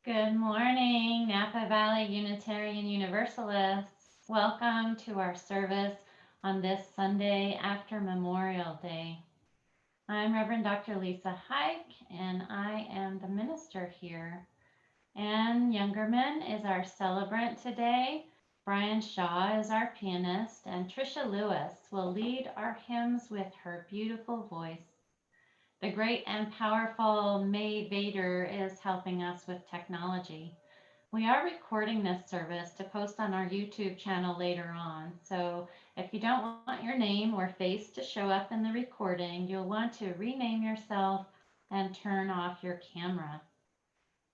Good morning, Napa Valley Unitarian Universalists. Welcome to our service on this Sunday after Memorial Day. I'm Reverend Dr. Leisa, and I am the minister here. And Jungerman is our celebrant today. Brian Shaw is our pianist, and Tricia Lewis will lead our hymns with her beautiful voice. The great and powerful May Vader is helping us with technology. We are recording this service to post on our YouTube channel later on. So if you don't want your name or face to show up in the recording, you'll want to rename yourself and turn off your camera.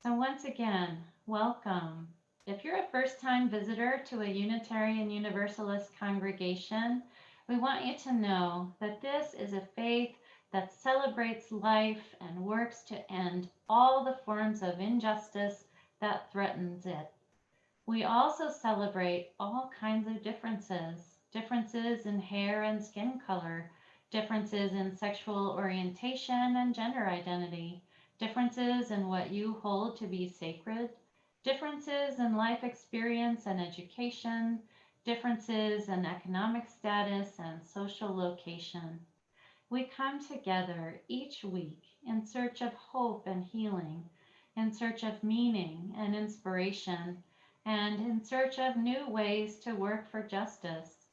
So once again, welcome. If you're a first-time visitor to a Unitarian Universalist congregation, we want you to know that this is a faith that celebrates life and works to end all the forms of injustice that threatens it. We also celebrate all kinds of differences in hair and skin color, differences in sexual orientation and gender identity, differences in what you hold to be sacred, differences in life experience and education, differences in economic status and social location. We come together each week in search of hope and healing, in search of meaning and inspiration, and in search of new ways to work for justice.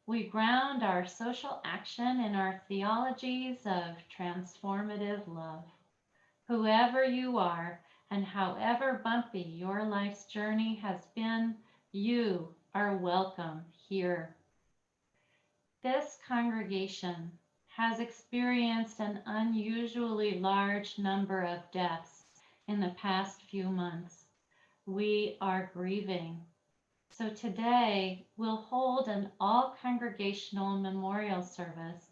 We ground our social action in our theologies of transformative love. Whoever you are and however bumpy your life's journey has been, you are welcome here. This congregation has experienced an unusually large number of deaths in the past few months. We are grieving. So today we'll hold an all-congregational memorial service.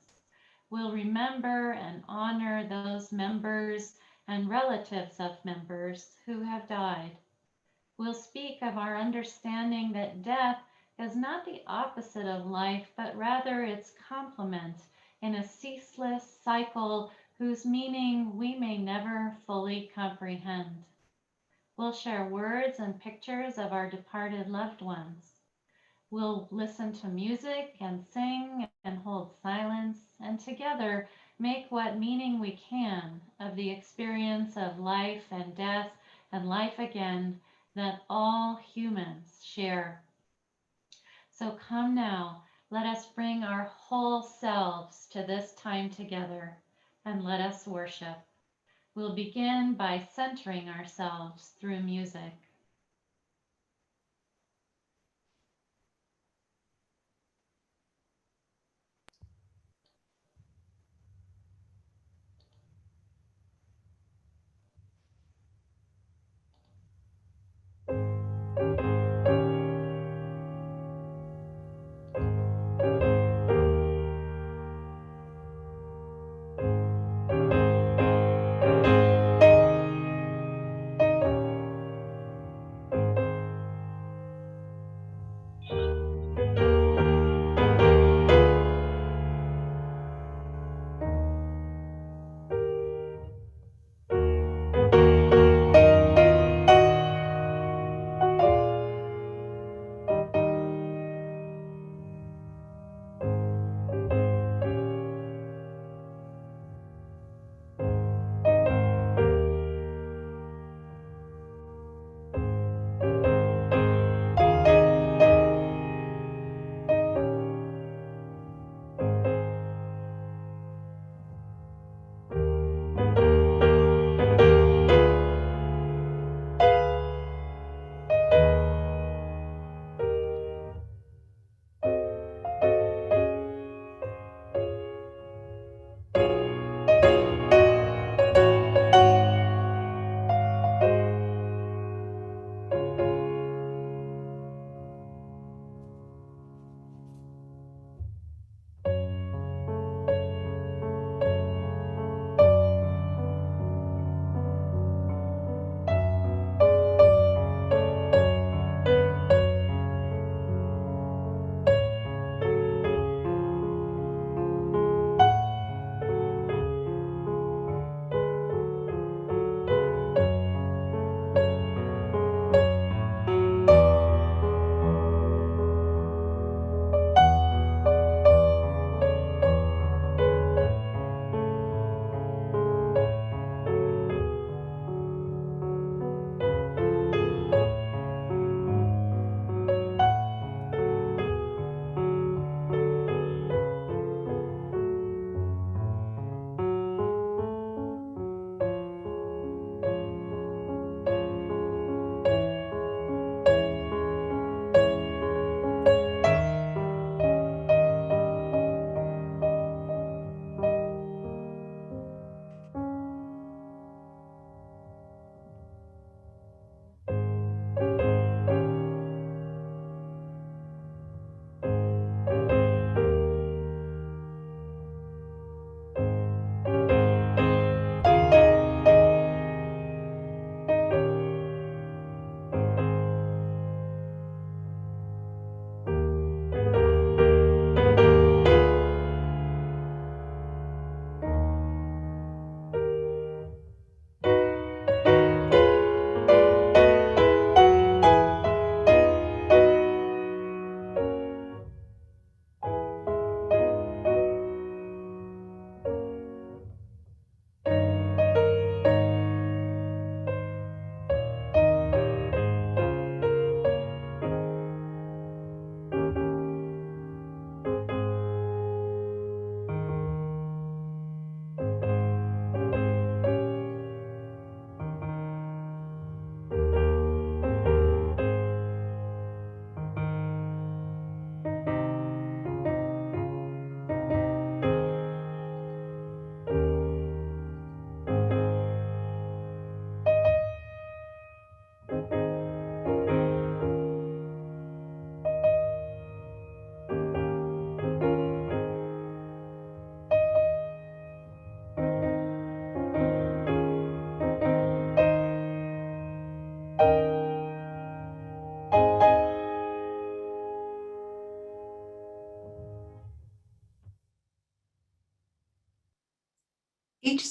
We'll remember and honor those members and relatives of members who have died. We'll speak of our understanding that death is not the opposite of life, but rather its complement in a ceaseless cycle whose meaning we may never fully comprehend. We'll share words and pictures of our departed loved ones. We'll listen to music and sing and hold silence, and together make what meaning we can of the experience of life and death and life again that all humans share. So come now, let us bring our whole selves to this time together, and let us worship. We'll begin by centering ourselves through music.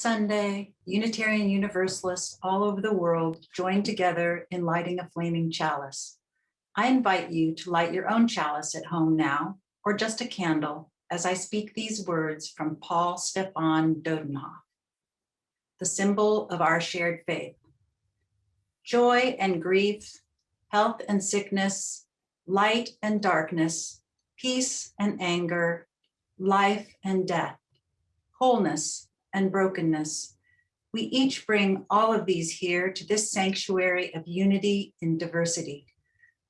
Sunday, Unitarian Universalists all over the world join together in lighting a flaming chalice. I invite you to light your own chalice at home now, or just a candle, as I speak these words from Paul Stephan Dodenhoff, the symbol of our shared faith. Joy and grief, health and sickness, light and darkness, peace and anger, life and death, wholeness and brokenness. We each bring all of these here to this sanctuary of unity in diversity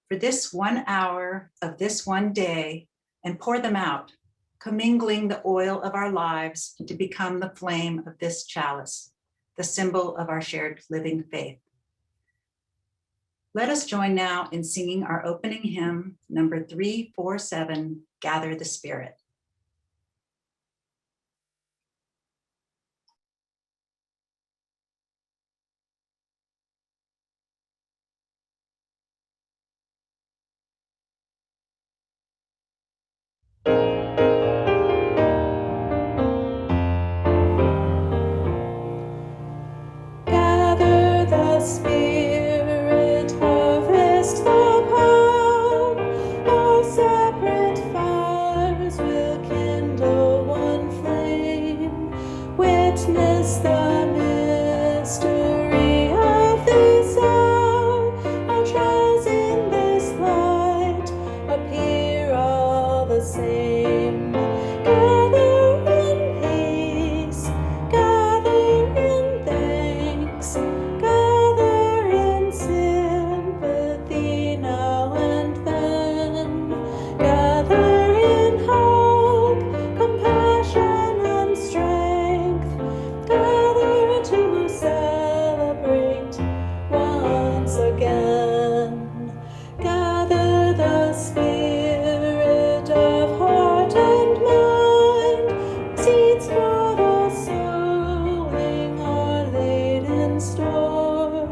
for this 1 hour of this one day, and pour them out, commingling the oil of our lives to become the flame of this chalice, the symbol of our shared living faith. Let us join now in singing our opening hymn, number 347, Gather the Spirit. Gather the Spirit, harvest the palm, all separate fires will kindle one flame. Witness the mystery of this hour, our trials in this light appear all the same. Gather in peace, gather in thanks, gather in sympathy now and then, gather in hope, compassion and strength, gather to celebrate once again. Gather the spirit of heart and mind, seeds for the sowing are laid in store,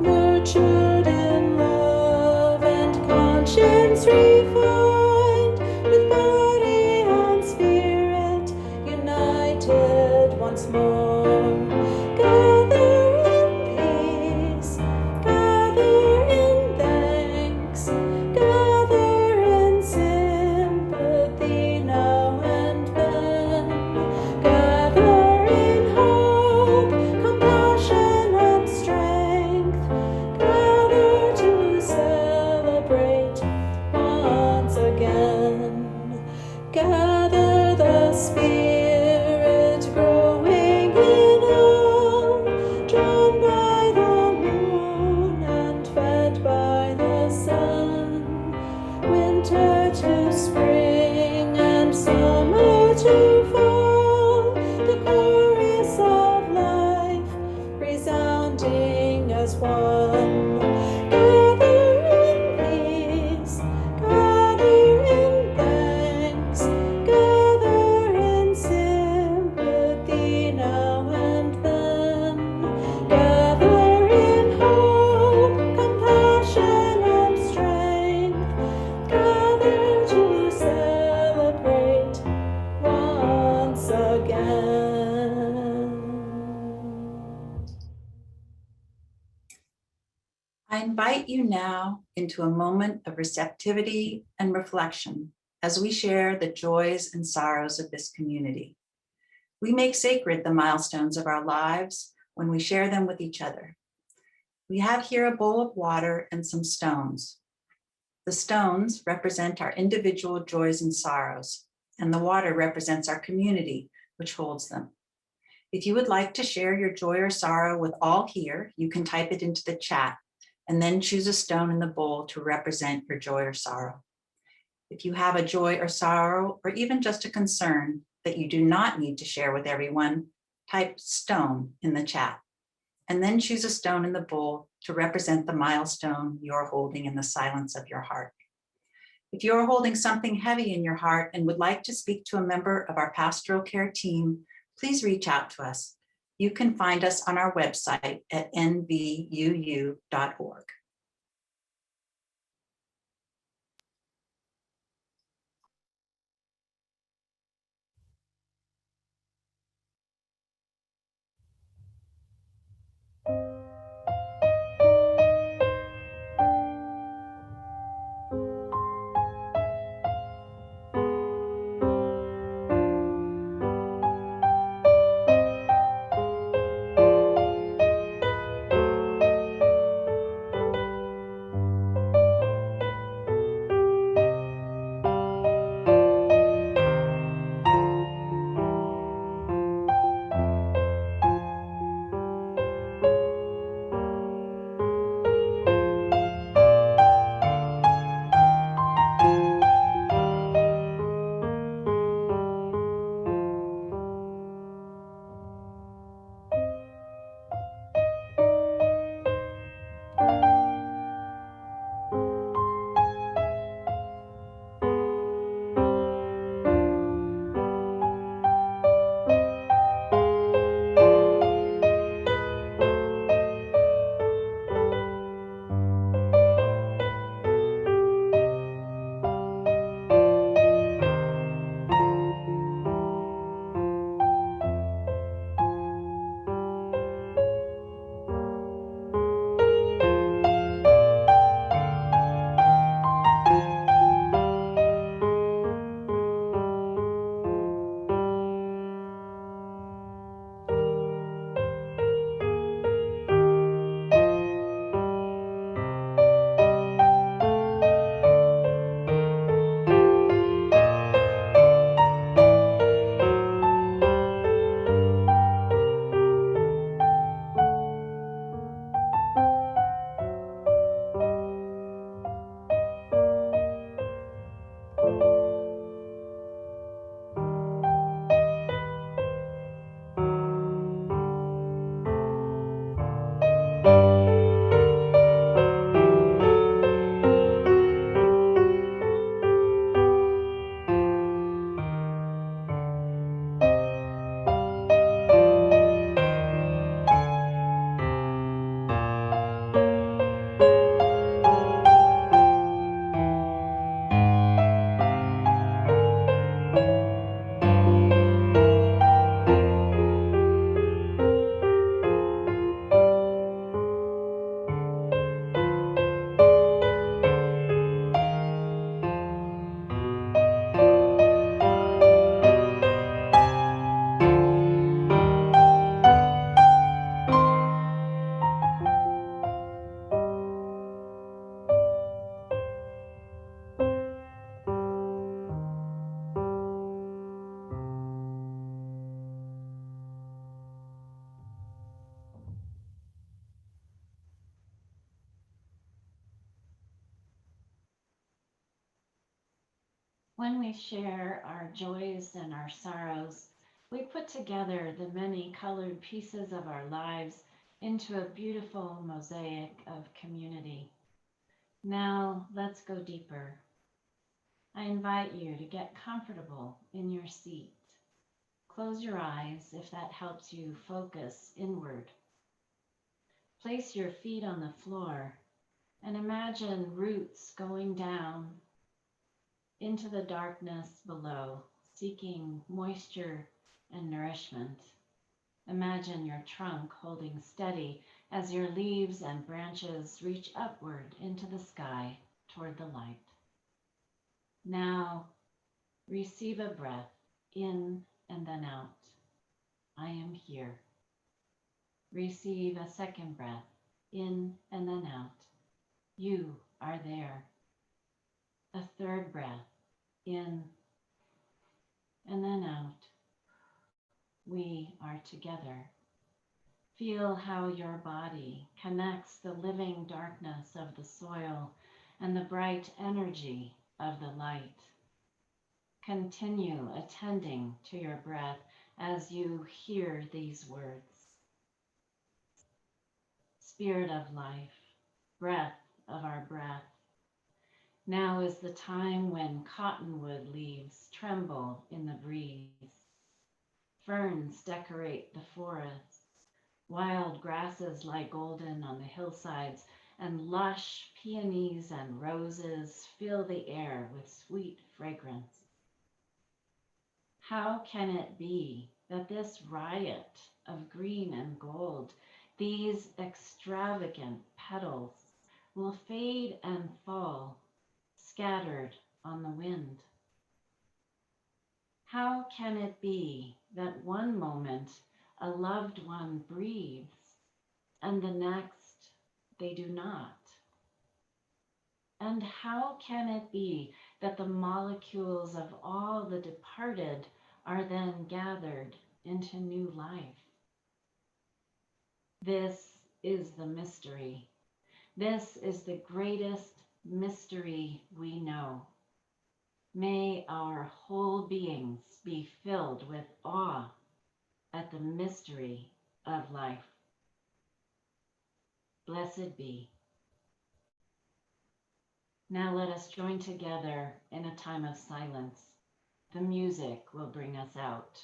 nurtured in love and conscience refined, with body and spirit united once more. Gather in peace, gather in thanks, gather in sympathy now and then, gather in hope, compassion and strength, gather to celebrate once again. Gather the Spirit growing in all, drawn by the moon and fed by the sun, winter to spring and summer to fall, the chorus of life resounding as one. Gather in peace, gather in thanks, gather in sympathy now and then, gather in hope, compassion and strength, gather to celebrate once again. I invite you now into a moment of receptivity and reflection as we share the joys and sorrows of this community. We make sacred the milestones of our lives when we share them with each other. We have here a bowl of water and some stones. The stones represent our individual joys and sorrows, and the water represents our community, which holds them. If you would like to share your joy or sorrow with all here, you can type it into the chat and then choose a stone in the bowl to represent your joy or sorrow. If you have a joy or sorrow, or even just a concern that you do not need to share with everyone, type stone in the chat, and then choose a stone in the bowl to represent the milestone you're holding in the silence of your heart. If you're holding something heavy in your heart and would like to speak to a member of our pastoral care team, please reach out to us. You can find us on our website at nvuu.org. When we share our joys and our sorrows, we put together the many colored pieces of our lives into a beautiful mosaic of community. Now let's go deeper. I invite you to get comfortable in your seat. Close your eyes if that helps you focus inward. Place your feet on the floor and imagine roots going down into the darkness below, seeking moisture and nourishment. Imagine your trunk holding steady as your leaves and branches reach upward into the sky toward the light. Now, receive a breath in and then out. I am here. Receive a second breath in and then out. You are there. A third breath in and then out. We are together. Feel how your body connects the living darkness of the soil and the bright energy of the light. Continue attending to your breath as you hear these words. Spirit of life, breath of our breath. Now is the time when cottonwood leaves tremble in the breeze. Ferns decorate the forests. Wild grasses lie golden on the hillsides, and lush peonies and roses fill the air with sweet fragrance. How can it be that this riot of green and gold, these extravagant petals, will fade and fall, scattered on the wind? How can it be that one moment a loved one breathes and the next they do not? And how can it be that the molecules of all the departed are then gathered into new life? This is the mystery. This is the greatest mystery we know. May our whole beings be filled with awe at the mystery of life. Blessed be. Now let us join together in a time of silence. The music will bring us out.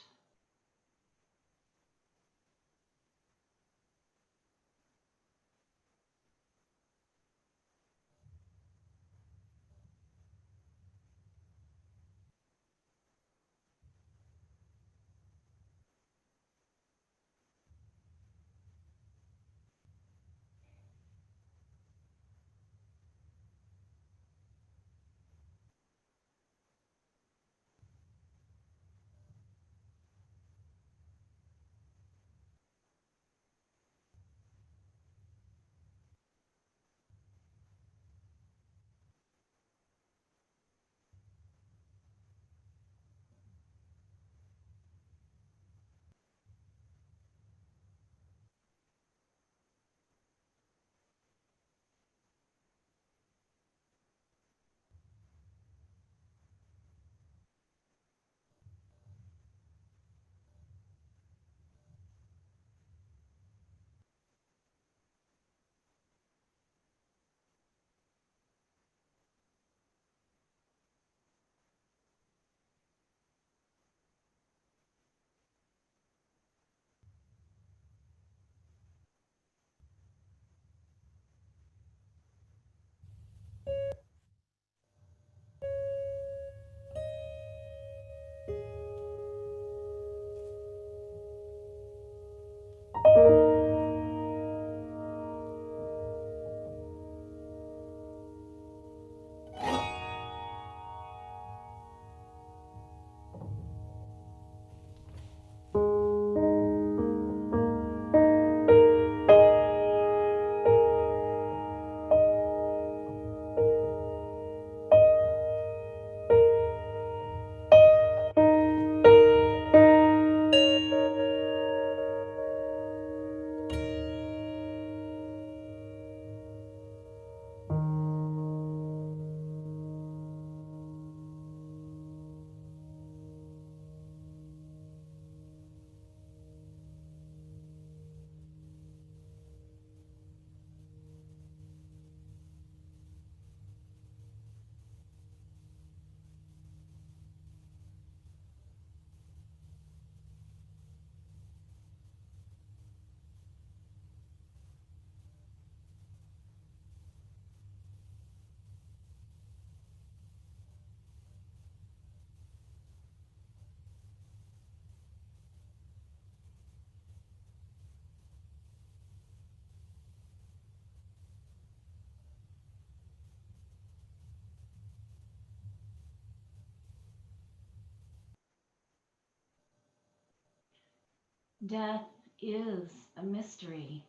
Death is a mystery.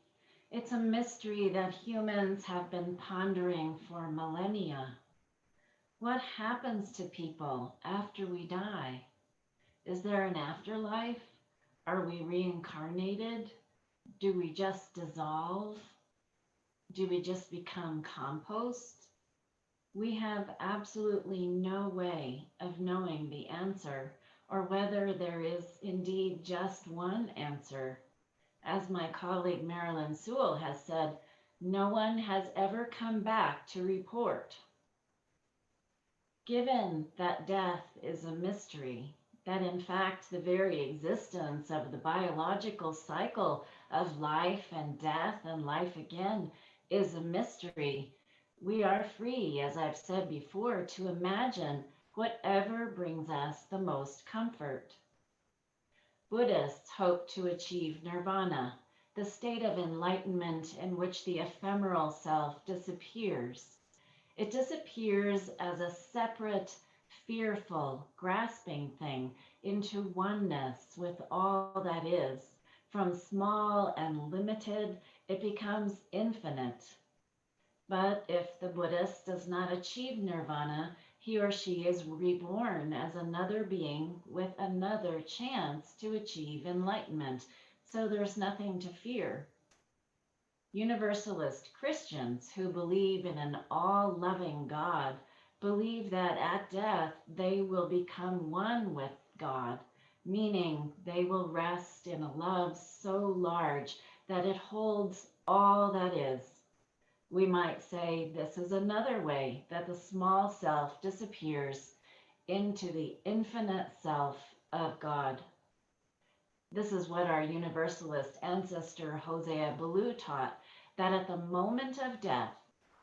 It's a mystery that humans have been pondering for millennia. What happens to people after we die? Is there an afterlife? Are we reincarnated? Do we just dissolve? Do we just become compost? We have absolutely no way of knowing the answer, or whether there is indeed just one answer. As my colleague Marilyn Sewell has said, no one has ever come back to report. Given that death is a mystery, that in fact the very existence of the biological cycle of life and death and life again is a mystery, we are free, as I've said before, to imagine whatever brings us the most comfort. Buddhists hope to achieve nirvana, the state of enlightenment in which the ephemeral self disappears. It disappears as a separate, fearful, grasping thing into oneness with all that is. From small and limited, it becomes infinite. But if the Buddhist does not achieve nirvana, he or she is reborn as another being with another chance to achieve enlightenment. So there's nothing to fear. Universalist Christians who believe in an all-loving God believe that at death they will become one with God, meaning they will rest in a love so large that it holds all that is. We might say this is another way that the small self disappears into the infinite self of God. This is what our Universalist ancestor Hosea Ballou taught, that at the moment of death,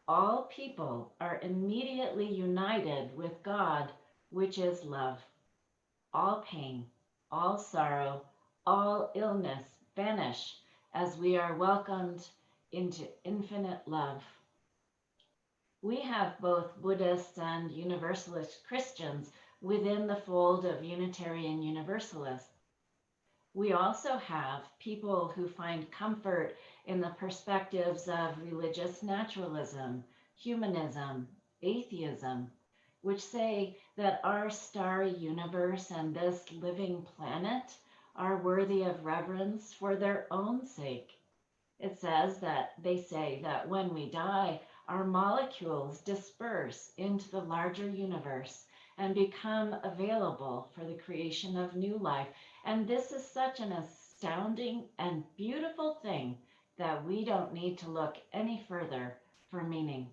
all people are immediately united with God, which is love. All pain, all sorrow, all illness vanish as we are welcomed into infinite love. We have both Buddhists and Universalist Christians within the fold of Unitarian Universalists. We also have people who find comfort in the perspectives of religious naturalism, humanism, atheism, which say that our starry universe and this living planet are worthy of reverence for their own sake. It says that they say that when we die, our molecules disperse into the larger universe and become available for the creation of new life. And this is such an astounding and beautiful thing that we don't need to look any further for meaning.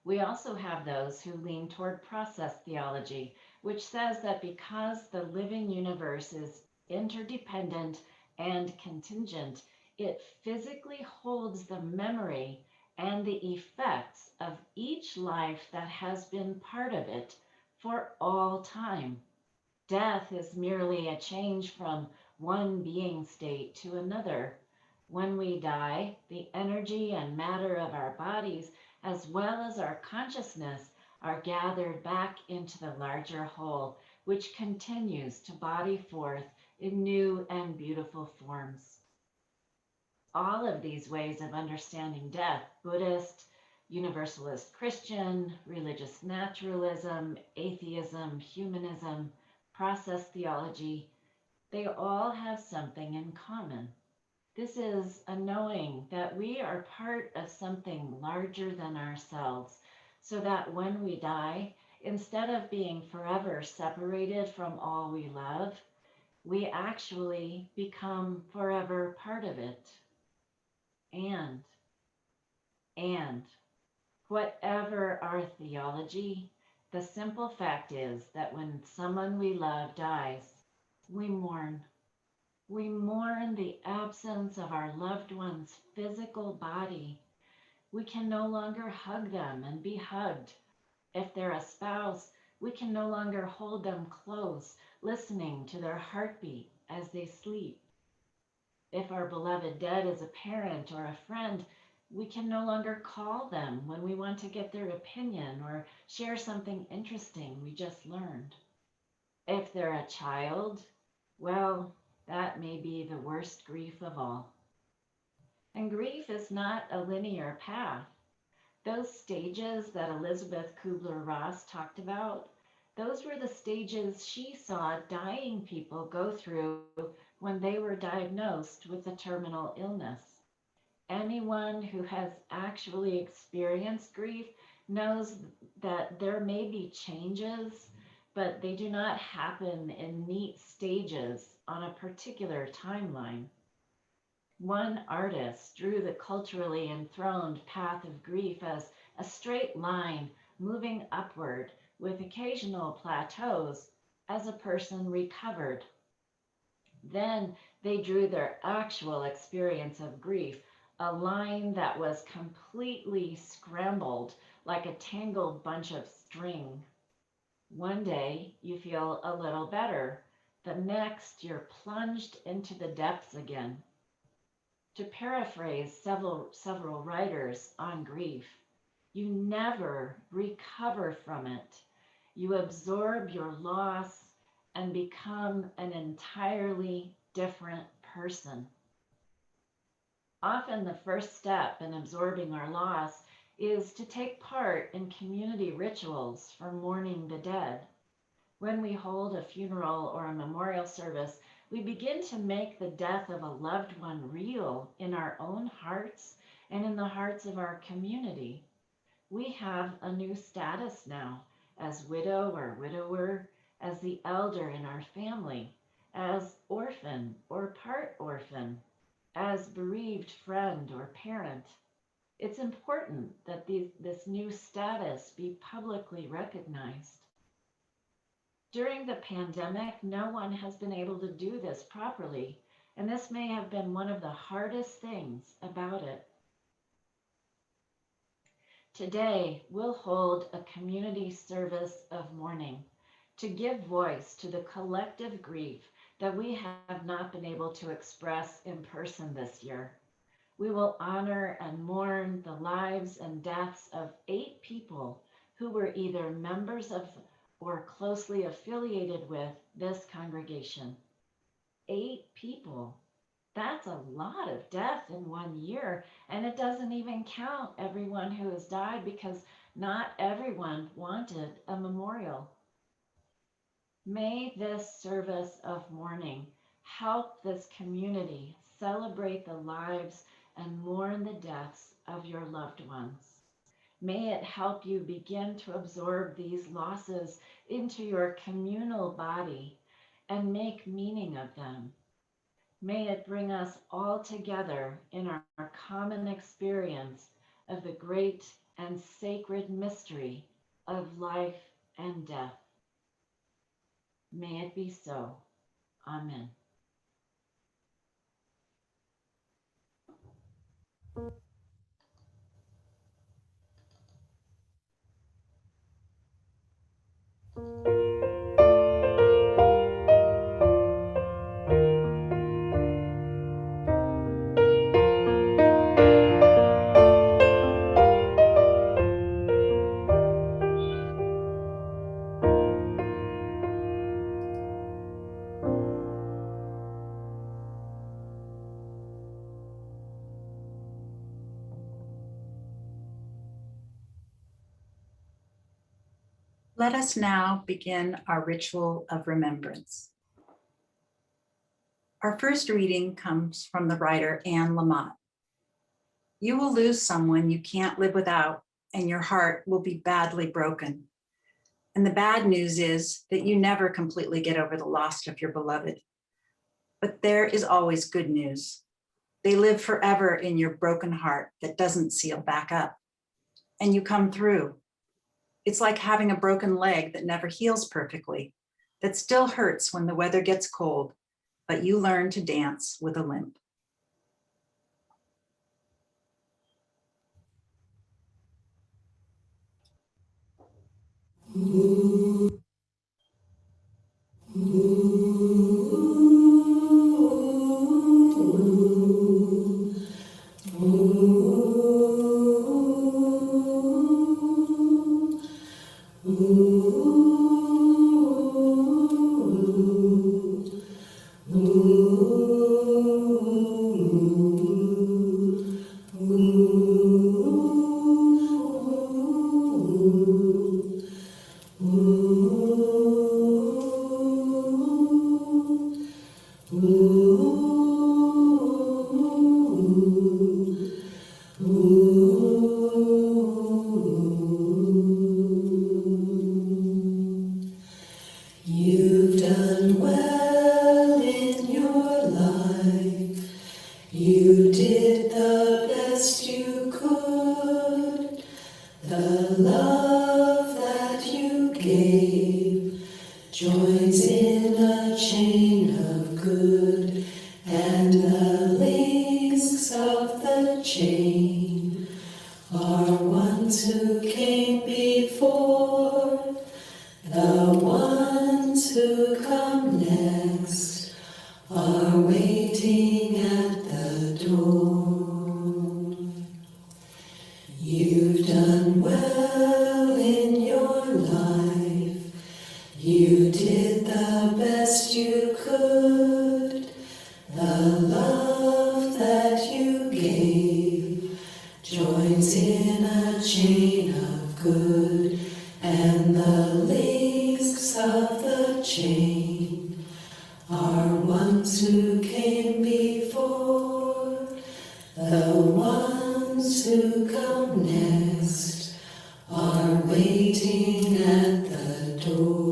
We also have those who lean toward process theology, which says that because the living universe is interdependent and contingent, it physically holds the memory and the effects of each life that has been part of it for all time. Death is merely a change from one being state to another. When we die, the energy and matter of our bodies, as well as our consciousness, are gathered back into the larger whole, which continues to body forth in new and beautiful forms. All of these ways of understanding death, Buddhist, Universalist Christian, religious naturalism, atheism, humanism, process theology, they all have something in common. This is a knowing that we are part of something larger than ourselves, so that when we die, instead of being forever separated from all we love, we actually become forever part of it. And whatever our theology, the simple fact is that when someone we love dies, we mourn. We mourn the absence of our loved one's physical body. We can no longer hug them and be hugged. If they're a spouse, we can no longer hold them close, listening to their heartbeat as they sleep. If our beloved dead is a parent or a friend, we can no longer call them when we want to get their opinion or share something interesting we just learned. If they're a child, well, That may be the worst grief of all. And grief is not a linear path. Those stages that Elizabeth Kubler-Ross talked about, those were the stages she saw dying people go through when they were diagnosed with a terminal illness. Anyone who has actually experienced grief knows that there may be changes, but they do not happen in neat stages on a particular timeline. One artist drew the culturally enthroned path of grief as a straight line moving upward with occasional plateaus as a person recovered. Then they drew their actual experience of grief, a line that was completely scrambled like a tangled bunch of string. One day you feel a little better. The next you're plunged into the depths again. To paraphrase several writers on grief, you never recover from it. You absorb your loss and become an entirely different person. Often the first step in absorbing our loss is to take part in community rituals for mourning the dead. When we hold a funeral or a memorial service, we begin to make the death of a loved one real in our own hearts and in the hearts of our community. We have a new status now as widow or widower, as the elder in our family, as orphan or part orphan, as bereaved friend or parent. It's important that this new status be publicly recognized. During the pandemic, no one has been able to do this properly, and this may have been one of the hardest things about it. Today, we'll hold a community service of mourning to give voice to the collective grief that we have not been able to express in person this year. We will honor and mourn the lives and deaths of 8 people who were either members of or closely affiliated with this congregation. 8 people. That's a lot of death in 1 year, and it doesn't even count everyone who has died because not everyone wanted a memorial. May this service of mourning help this community celebrate the lives and mourn the deaths of your loved ones. May it help you begin to absorb these losses into your communal body and make meaning of them. May it bring us all together in our common experience of the great and sacred mystery of life and death. May it be so. Amen. Let us now begin our ritual of remembrance. Our first reading comes from the writer Anne Lamott. You will lose someone you can't live without, and your heart will be badly broken. And the bad news is that you never completely get over the loss of your beloved. But there is always good news. They live forever in your broken heart that doesn't seal back up, and you come through. It's like having a broken leg that never heals perfectly, that still hurts when the weather gets cold, but you learn to dance with a limp. ones who came before, the ones who come next, are waiting at the door. You've done well in your life, you did the best you could. The love that you gave joins in a chain of good, and the links of the chain are ones who came before, the ones who come next are waiting at the door.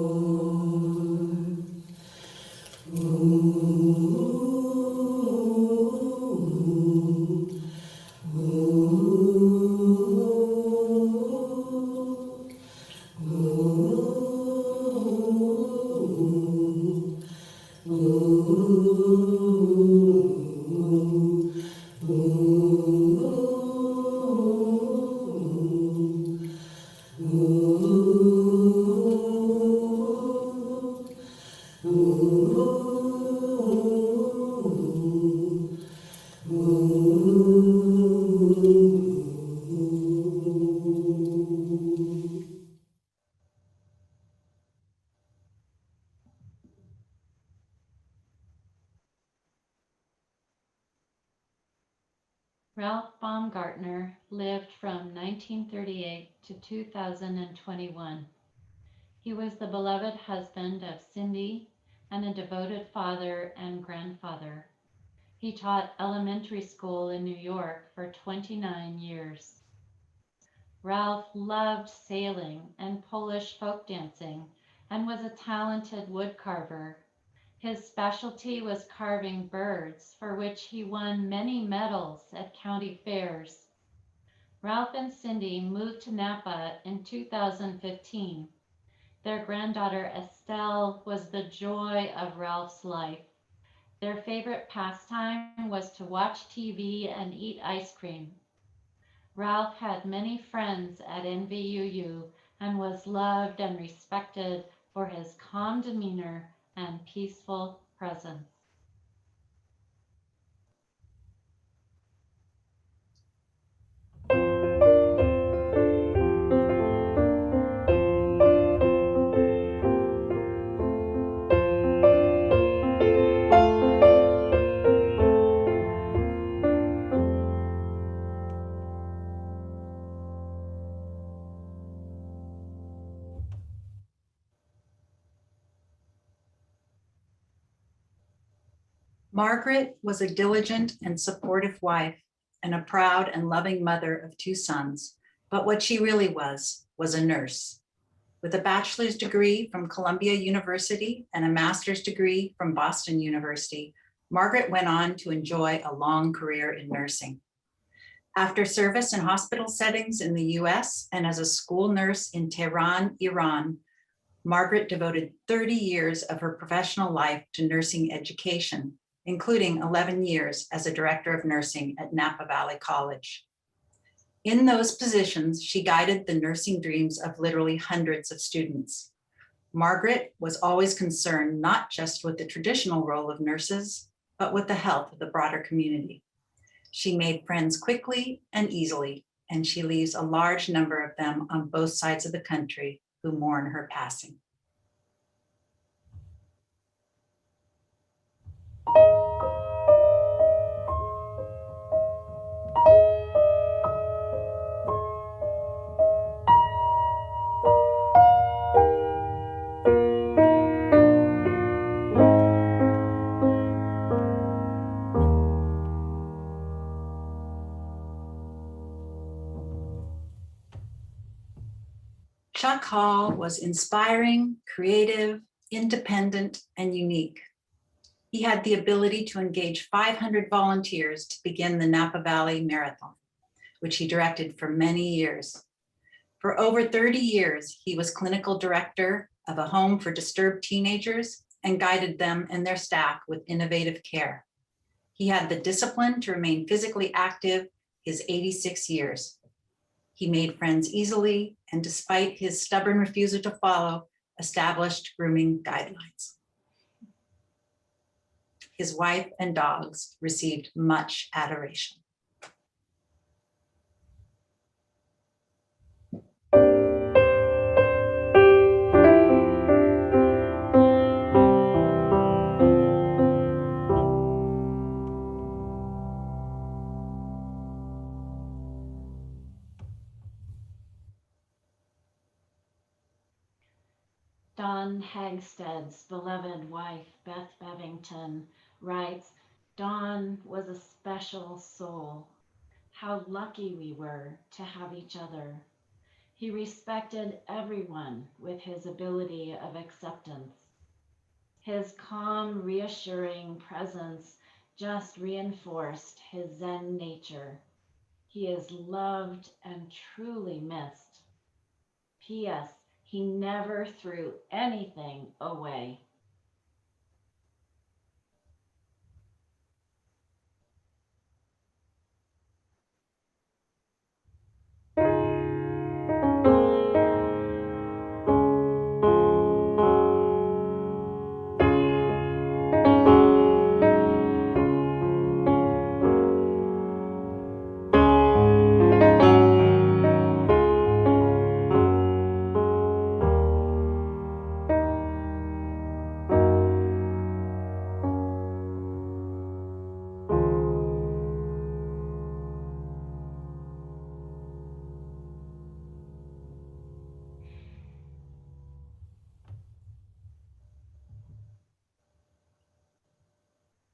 Ralph Baumgartner lived from 1938 to 2021. He was the beloved husband of Cindy and a devoted father and grandfather. He taught elementary school in New York for 29 years. Ralph loved sailing and Polish folk dancing and was a talented woodcarver. His specialty was carving birds, for which he won many medals at county fairs. Ralph and Cindy moved to Napa in 2015. Their granddaughter Estelle was the joy of Ralph's life. Their favorite pastime was to watch TV and eat ice cream. Ralph had many friends at NVUU and was loved and respected for his calm demeanor and peaceful presence. Margaret was a diligent and supportive wife and a proud and loving mother of 2 sons, but what she really was a nurse. With a bachelor's degree from Columbia University and a master's degree from Boston University, Margaret went on to enjoy a long career in nursing. After service in hospital settings in the US and as a school nurse in Tehran, Iran, Margaret devoted 30 years of her professional life to nursing education, including 11 years as a director of nursing at Napa Valley College. In those positions, she guided the nursing dreams of literally hundreds of students. Margaret was always concerned not just with the traditional role of nurses, but with the health of the broader community. She made friends quickly and easily, and she leaves a large number of them on both sides of the country who mourn her passing. Chuck Hall was inspiring, creative, independent, and unique. He had the ability to engage 500 volunteers to begin the Napa Valley Marathon, which he directed for many years. For over 30 years, he was clinical director of a home for disturbed teenagers and guided them and their staff with innovative care. He had the discipline to remain physically active his 86 years. He made friends easily, and despite his stubborn refusal to follow, established grooming guidelines. His wife and dogs received much adoration. Don Haagstad's beloved wife, Beth Bevington, writes, Don was a special soul. How lucky we were to have each other. He respected everyone with his ability of acceptance. His calm, reassuring presence just reinforced his Zen nature. He is loved and truly missed. P.S. He never threw anything away.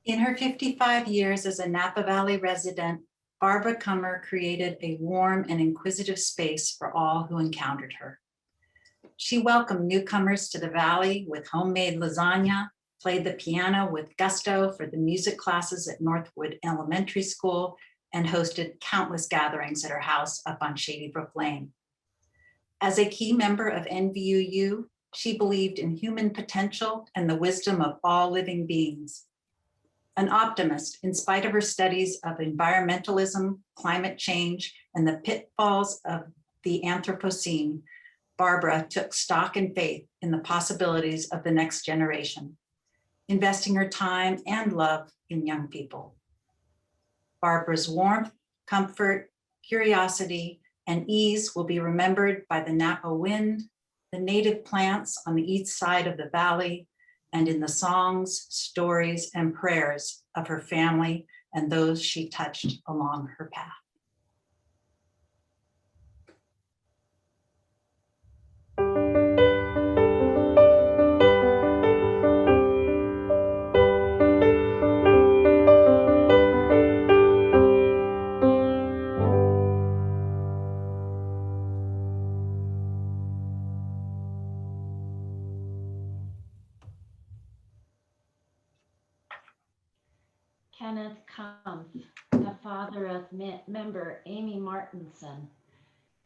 In her 55 years as a Napa Valley resident, Barbara Kummer created a warm and inquisitive space for all who encountered her. She welcomed newcomers to the valley with homemade lasagna, played the piano with gusto for the music classes at Northwood Elementary School, and hosted countless gatherings at her house up on Shady Brook Lane. As a key member of NVUU, she believed in human potential and the wisdom of all living beings. An optimist, in spite of her studies of environmentalism, climate change, and the pitfalls of the Anthropocene, Barbara took stock and faith in the possibilities of the next generation, investing her time and love in young people. Barbara's warmth, comfort, curiosity, and ease will be remembered by the Napa wind, the native plants on the east side of the valley, and in the songs, stories, and prayers of her family and those she touched along her path. Kenneth Kumpf, the father of member Amy Martinson,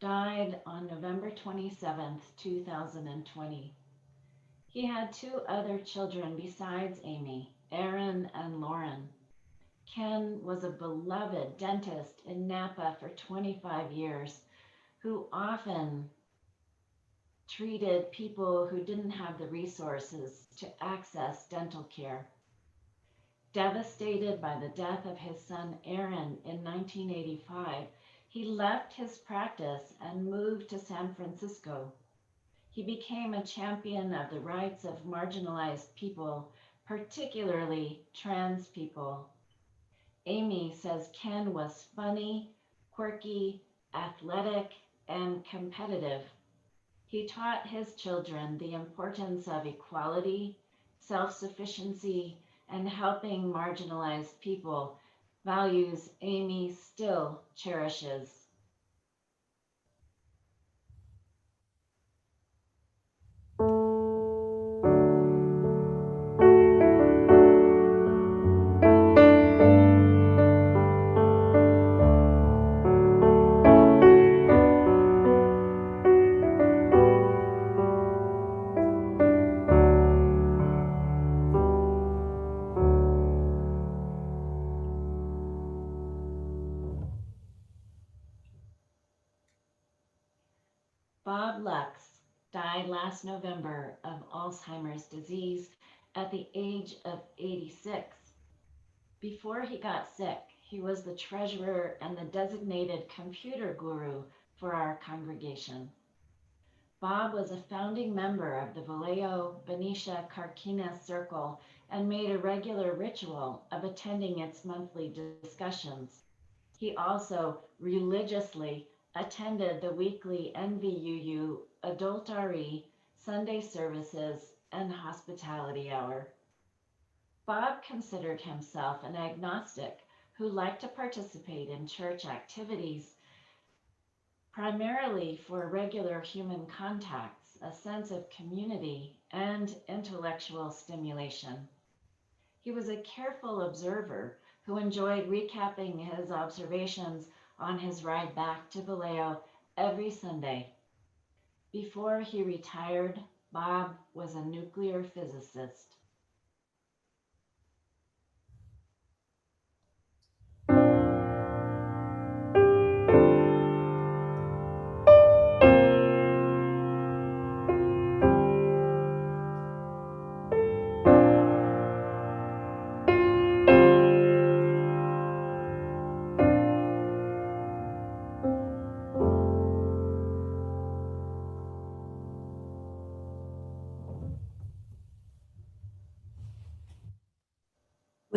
died on November 27th, 2020. He had two other children besides Amy, Aaron and Lauren. Ken was a beloved dentist in Napa for 25 years who often treated people who didn't have the resources to access dental care. Devastated by the death of his son Aaron in 1985, he left his practice and moved to San Francisco. He became a champion of the rights of marginalized people, particularly trans people. Amy says Ken was funny, quirky, athletic, and competitive. He taught his children the importance of equality, self-sufficiency, and helping marginalized people, values Amy still cherishes. Bob Lux died last November of Alzheimer's disease at the age of 86. Before he got sick, he was the treasurer and the designated computer guru for our congregation. Bob was a founding member of the Vallejo Benicia Carquinez Circle and made a regular ritual of attending its monthly discussions. He also religiously attended the weekly NVUU Adultari Sunday services and hospitality hour. Bob considered himself an agnostic who liked to participate in church activities primarily for regular human contacts, a sense of community, and intellectual stimulation. He was a careful observer who enjoyed recapping his observations on his ride back to Vallejo every Sunday. Before he retired, Bob was a nuclear physicist.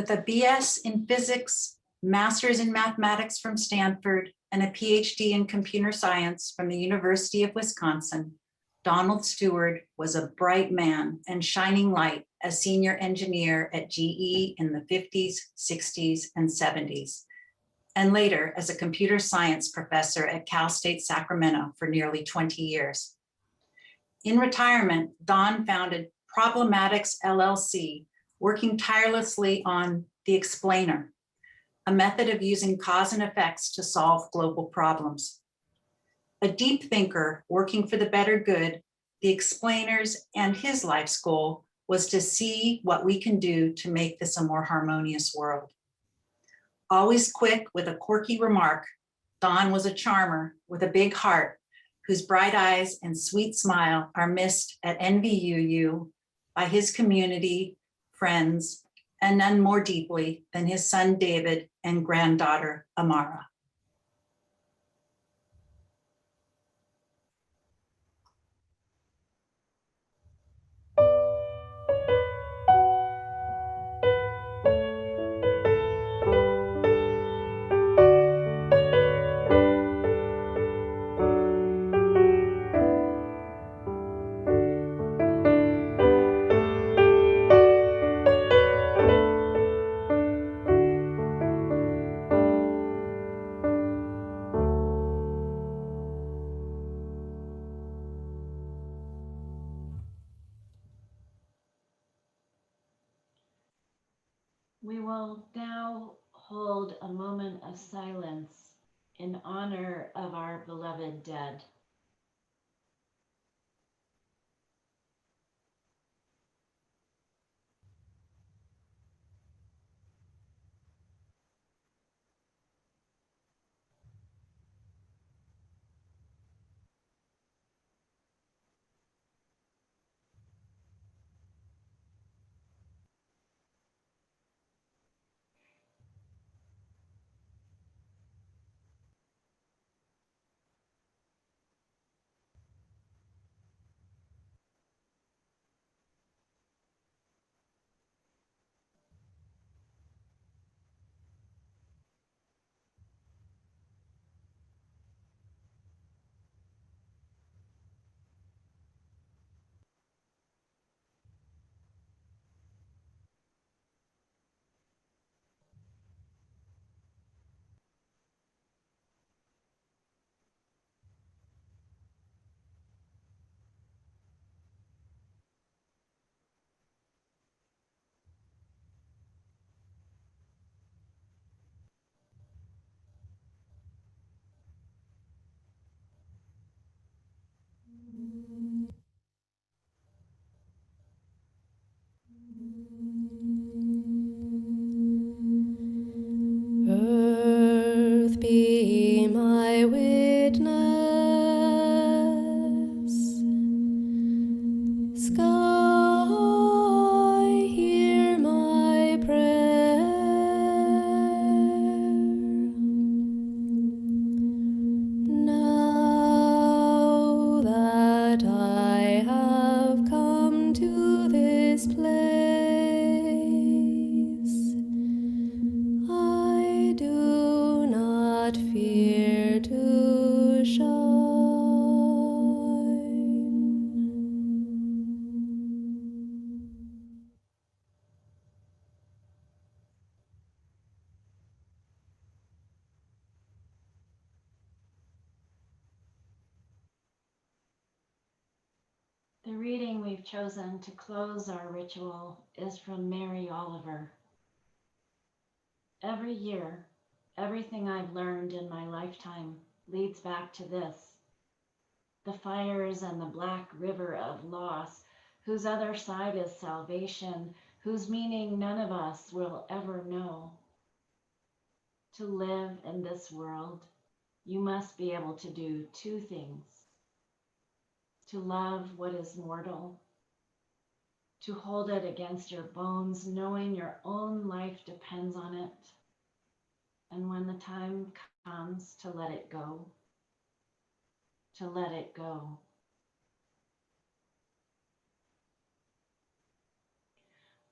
With a BS in physics, master's in mathematics from Stanford, and a PhD in computer science from the University of Wisconsin, Donald Steward was a bright man and shining light as senior engineer at GE in the 50s, 60s, and 70s, and later as a computer science professor at Cal State Sacramento for nearly 20 years. In retirement, Don founded Problematics LLC, working tirelessly on The Explainer, a method of using cause and effects to solve global problems. A deep thinker working for the better good, The Explainer's and his life's goal was to see what we can do to make this a more harmonious world. Always quick with a quirky remark, Don was a charmer with a big heart whose bright eyes and sweet smile are missed at NVUU by his community, friends, and none more deeply than his son David and granddaughter Amara. We will now hold a moment of silence in honor of our beloved dead. to shine. The reading we've chosen to close our ritual is from Mary Oliver. Every year, everything I've learned in my lifetime leads back to this. The fires and the black river of loss, whose other side is salvation, whose meaning none of us will ever know. To live in this world, you must be able to do two things: to love what is mortal, to hold it against your bones, knowing your own life depends on it, and when the time comes to let it go, to let it go.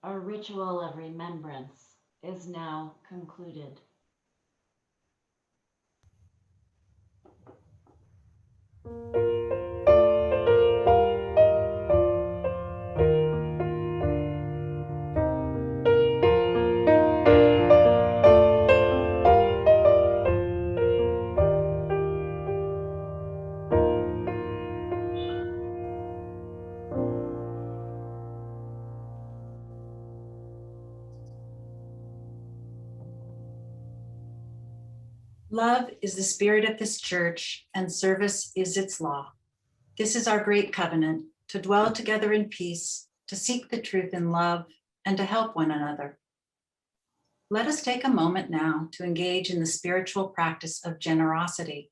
Our ritual of remembrance is now concluded. Love is the spirit of this church, and service is its law. This is our great covenant, to dwell together in peace, to seek the truth in love, and to help one another. Let us take a moment now to engage in the spiritual practice of generosity.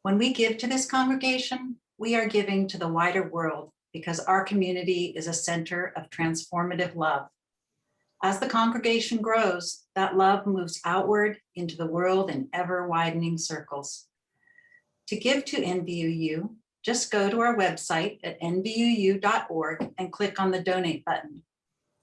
When we give to this congregation, we are giving to the wider world because our community is a center of transformative love. As the congregation grows, that love moves outward into the world in ever-widening circles. To give to NVUU, just go to our website at nvuu.org and click on the donate button.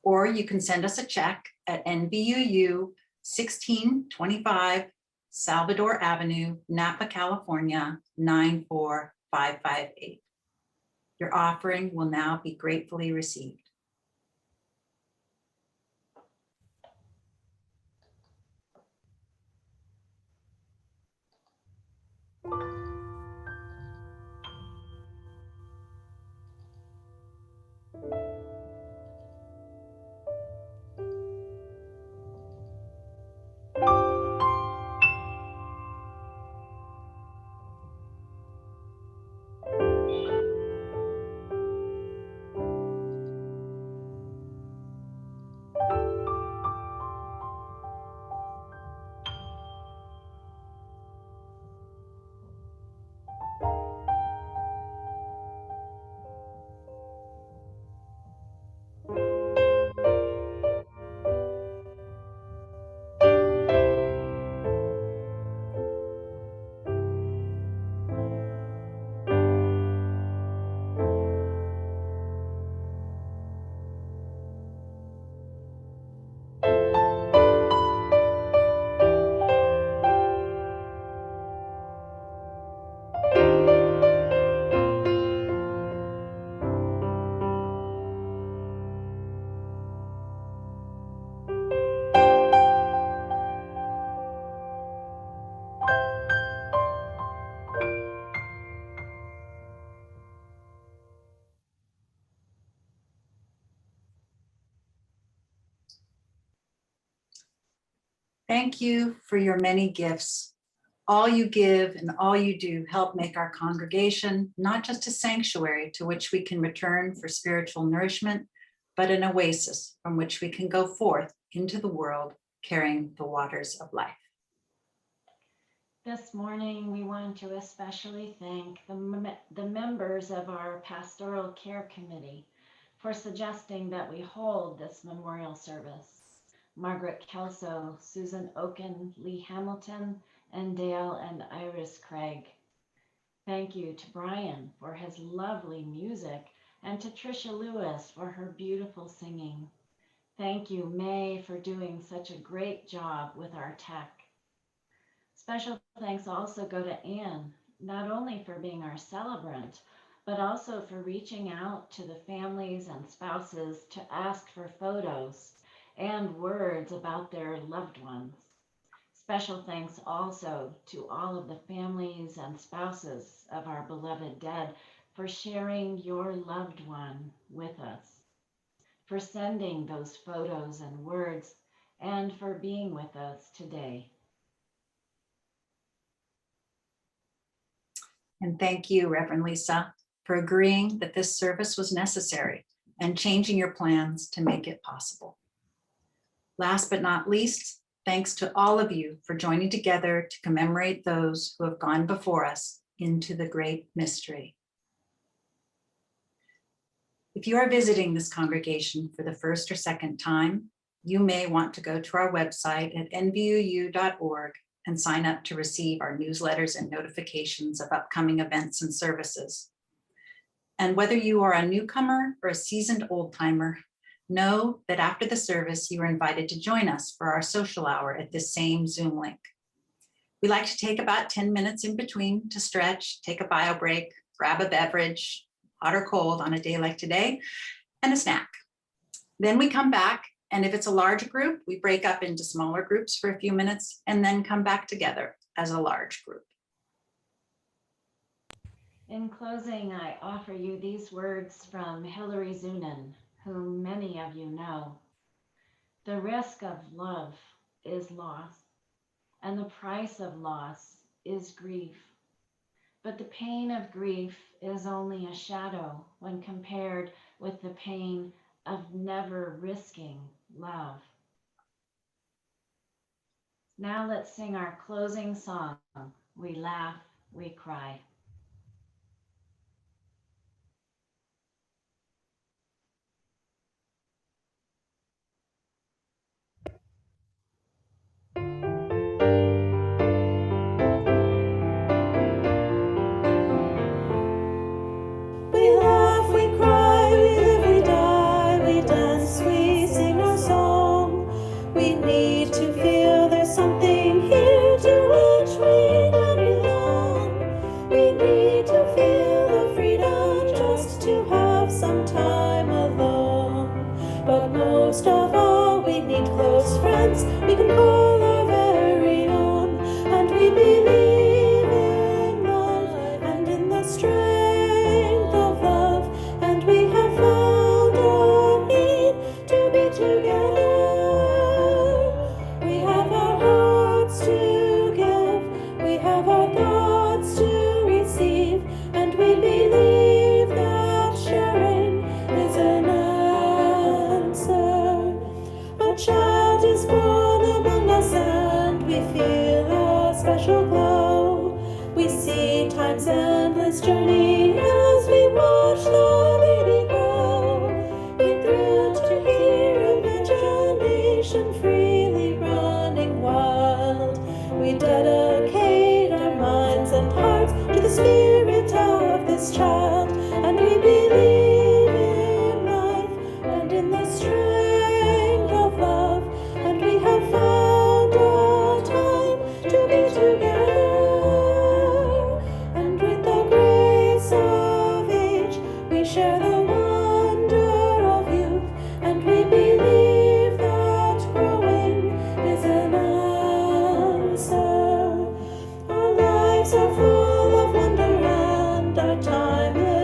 Or you can send us a check at NVUU 1625 Salvador Avenue, Napa, California, 94558. Your offering will now be gratefully received. Thank you for your many gifts. All you give and all you do help make our congregation not just a sanctuary to which we can return for spiritual nourishment, but an oasis from which we can go forth into the world carrying the waters of life. This morning, we want to especially thank the members of our Pastoral Care Committee for suggesting that we hold this memorial service. Margaret Kelso, Susan Oken, Lee Hamilton, and Dale and Iris Craig. Thank you to Brian for his lovely music and to Tricia Lewis for her beautiful singing. Thank you, May, for doing such a great job with our tech. Special thanks also go to Anne, not only for being our celebrant, but also for reaching out to the families and spouses to ask for photos and words about their loved ones. Special thanks also to all of the families and spouses of our beloved dead for sharing your loved one with us, for sending those photos and words, and for being with us today. And thank you, Reverend Leisa, for agreeing that this service was necessary and changing your plans to make it possible. Last but not least, thanks to all of you for joining together to commemorate those who have gone before us into the great mystery. If you are visiting this congregation for the first or second time, you may want to go to our website at nvuu.org and sign up to receive our newsletters and notifications of upcoming events and services. And whether you are a newcomer or a seasoned old timer, know that after the service, you are invited to join us for our social hour at this same Zoom link. We like to take about 10 minutes in between to stretch, take a bio break, grab a beverage, hot or cold on a day like today, and a snack. Then we come back, and if it's a large group, we break up into smaller groups for a few minutes and then come back together as a large group. In closing, I offer you these words from Hilary Zunen, whom many of you know. The risk of love is loss, and the price of loss is grief. But the pain of grief is only a shadow when compared with the pain of never risking love. Now let's sing our closing song, We Laugh, We Cry. We laugh, we cry, we live, we die, we dance, we sing our song. We need to feel there's something here to which we don't belong. We need to feel the freedom just to have some time alone. But most of all, we need close friends we can call our very own. And we believe in love and in the strength of love. And we have found our need to be together. We have our hearts to give, we have our thoughts to receive, and we believe that sharing is an answer. A child is born among us and we feel a special glow. We see time's endless journey as we watch the baby grow. We thrill to hear imagination freely running wild. We dedicate our minds and hearts to the spirit of this child, and we believe in life and in the strength of love, and we have found a time to be together. And with the grace of age, we share the wonder of youth, and we believe that growing is an answer. Our lives are full of wonder and our time is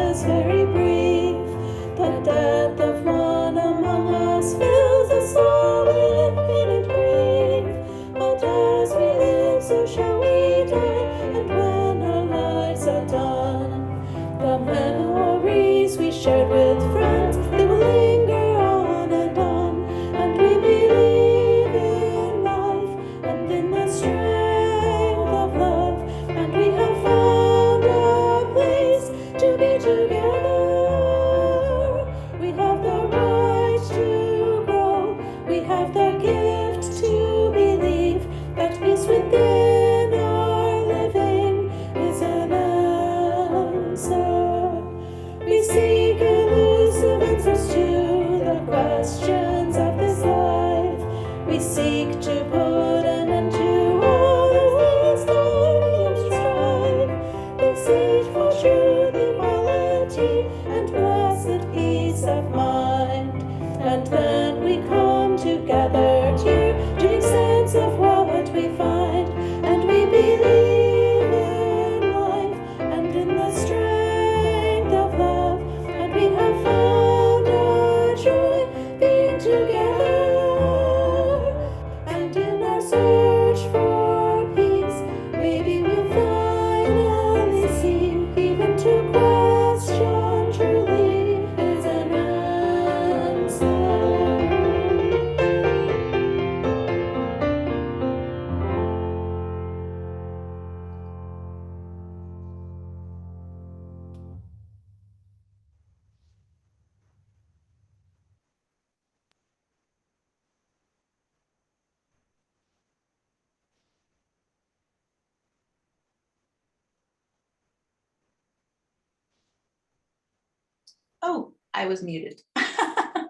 Oh, I was muted. Try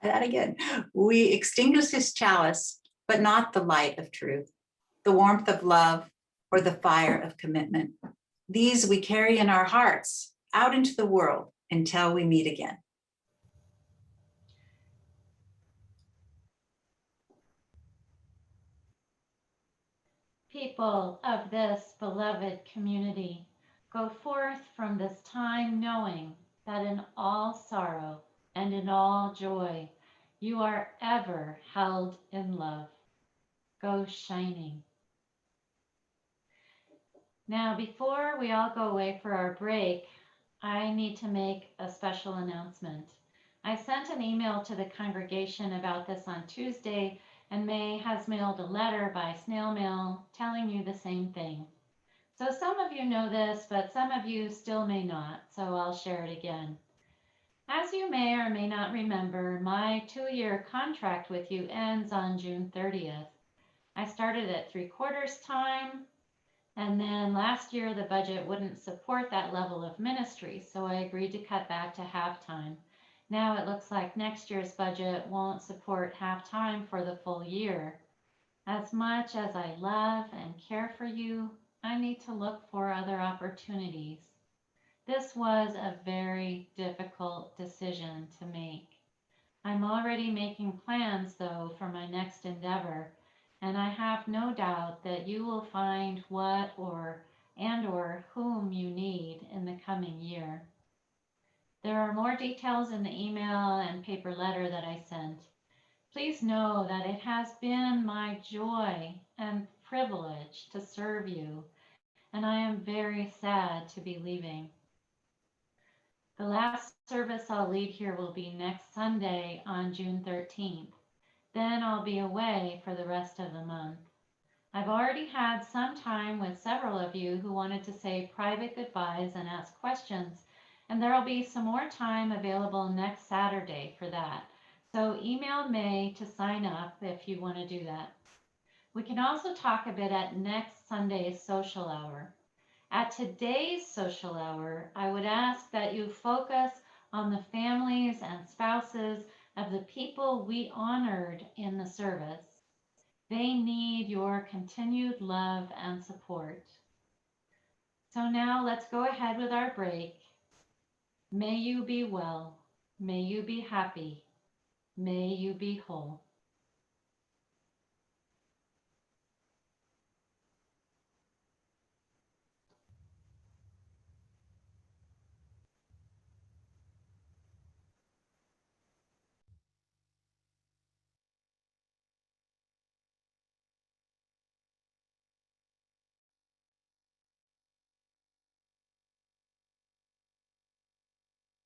that again. We extinguish his chalice, but not the light of truth, the warmth of love, or the fire of commitment. These we carry in our hearts out into the world until we meet again. People of this beloved community, go forth from this time knowing that in all sorrow and in all joy, you are ever held in love. Go shining. Now, before we all go away for our break, I need to make a special announcement. I sent an email to the congregation about this on Tuesday, and May has mailed a letter by snail mail telling you the same thing. So some of you know this, but some of you still may not, so I'll share it again. As you may or may not remember, my 2-year contract with you ends on June 30th. I started at 3/4 time, and then last year the budget wouldn't support that level of ministry, so I agreed to cut back to half-time. Now it looks like next year's budget won't support half-time for the full year. As much as I love and care for you, I need to look for other opportunities. This was a very difficult decision to make. I'm already making plans, though, for my next endeavor, and I have no doubt that you will find what or whom you need in the coming year. There are more details in the email and paper letter that I sent. Please know that it has been my joy and privilege to serve you, and I am very sad to be leaving. The last service I'll lead here will be next Sunday on June 13th. Then I'll be away for the rest of the month. I've already had some time with several of you who wanted to say private goodbyes and ask questions, and there will be some more time available next Saturday for that. So email May to sign up if you want to do that. We can also talk a bit at next Sunday's social hour. At today's social hour, I would ask that you focus on the families and spouses of the people we honored in the service. They need your continued love and support. So now let's go ahead with our break. May you be well. May you be happy. May you be whole.